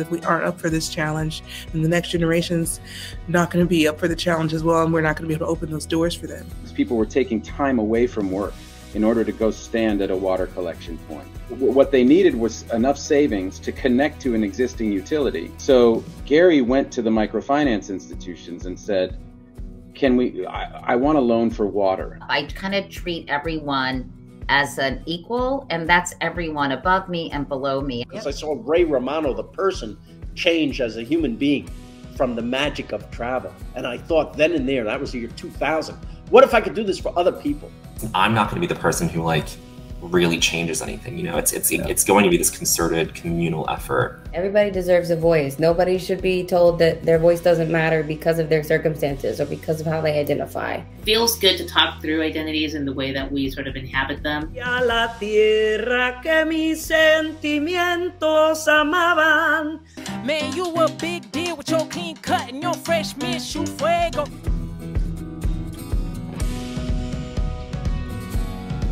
If we aren't up for this challenge, then the next generation's not going to be up for the challenge as well, and we're not going to be able to open those doors for them. People were taking time away from work in order to go stand at a water collection point. What they needed was enough savings to connect to an existing utility. So Gary went to the microfinance institutions and said, I want a loan for water. I kind of treat everyone as an equal, and that's everyone above me and below me. Because I saw Ray Romano, the person, change as a human being from the magic of travel. And I thought then and there, that was the year 2000, what if I could do this for other people? I'm not going to be the person who really changes anything. You know, it's going to be this concerted communal effort. Everybody deserves a voice. Nobody should be told that their voice doesn't matter because of their circumstances or because of how they identify. Feels good to talk through identities in the way that we sort of inhabit them. A la tierra que mis sentimientos amaban. Man, you a big deal with your clean cut and your fresh mint shoe fuego.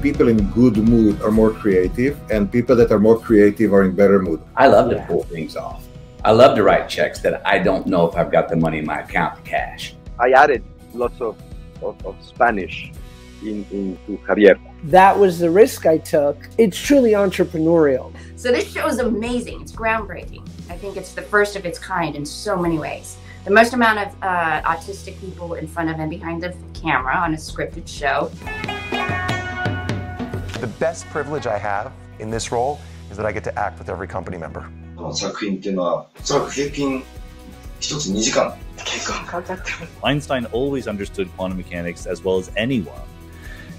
People in good mood are more creative, and people that are more creative are in better mood. I love to pull things off. I love to write checks that I don't know if I've got the money in my account to cash. I added lots of Spanish into Javier. That was the risk I took. It's truly entrepreneurial. So this show is amazing. It's groundbreaking. I think it's the first of its kind in so many ways. The most amount of autistic people in front of and behind the camera on a scripted show. The best privilege I have in this role is that I get to act with every company member. 作品っていうのは、おそらく平均1つ2時間結構かかってます。 Einstein always understood quantum mechanics as well as anyone.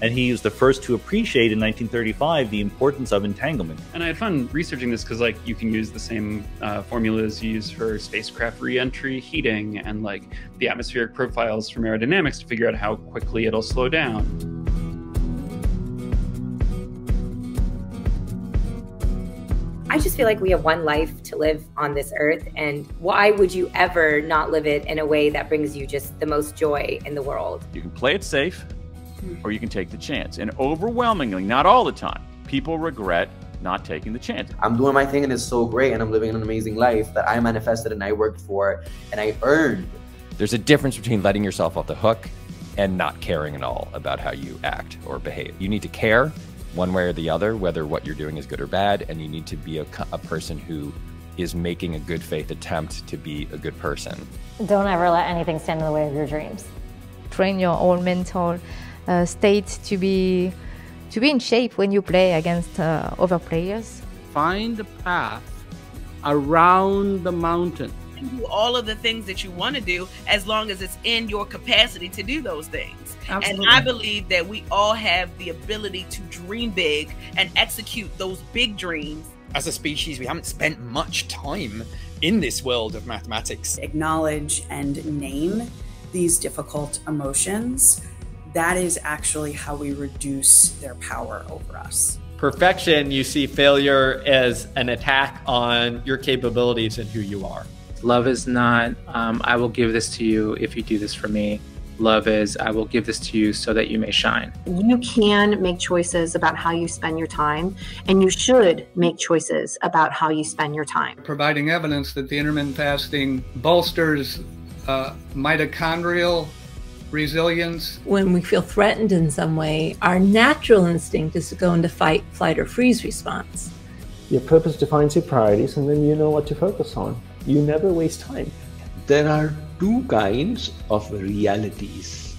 And he was the first to appreciate in 1935 the importance of entanglement. And I had fun researching this because you can use the same formulas used for spacecraft re-entry heating and the atmospheric profiles from aerodynamics to figure out how quickly it'll slow down. I just feel like we have one life to live on this earth, and why would you ever not live it in a way that brings you just the most joy in the world? You can play it safe, or you can take the chance. And overwhelmingly, not all the time, people regret not taking the chance. I'm doing my thing and it's so great, and I'm living an amazing life that I manifested and I worked for and I earned. There's a difference between letting yourself off the hook and not caring at all about how you act or behave. You need to care one way or the other, whether what you're doing is good or bad, and you need to be a person who is making a good faith attempt to be a good person. Don't ever let anything stand in the way of your dreams. Train your own mental state to be in shape when you play against other players. Find a path around the mountain. Do all of the things that you want to do as long as it's in your capacity to do those things. Absolutely. And I believe that we all have the ability to dream big and execute those big dreams. As a species, we haven't spent much time in this world of mathematics. Acknowledge and name these difficult emotions. That is actually how we reduce their power over us. Perfection, you see failure as an attack on your capabilities and who you are. Love is not, I will give this to you if you do this for me. Love is, I will give this to you so that you may shine. You can make choices about how you spend your time, and you should make choices about how you spend your time. Providing evidence that the intermittent fasting bolsters mitochondrial resilience. When we feel threatened in some way, our natural instinct is to go into fight, flight, or freeze response. Your purpose defines your priorities, and then you know what to focus on. You never waste time. There are two kinds of realities.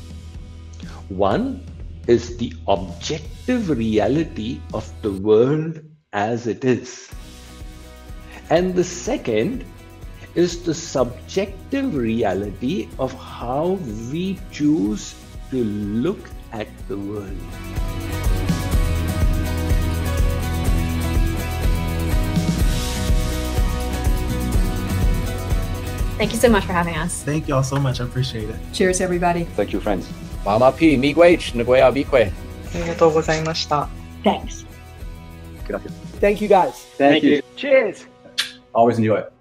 One is the objective reality of the world as it is. And the second is the subjective reality of how we choose to look at the world. Thank you so much for having us. Thank you all so much. I appreciate it. Cheers, everybody. Thank you, friends. Mama P, miigwech, nagoya bikwe. Thanks. Thank you, guys. Thank you. Cheers. Always enjoy it.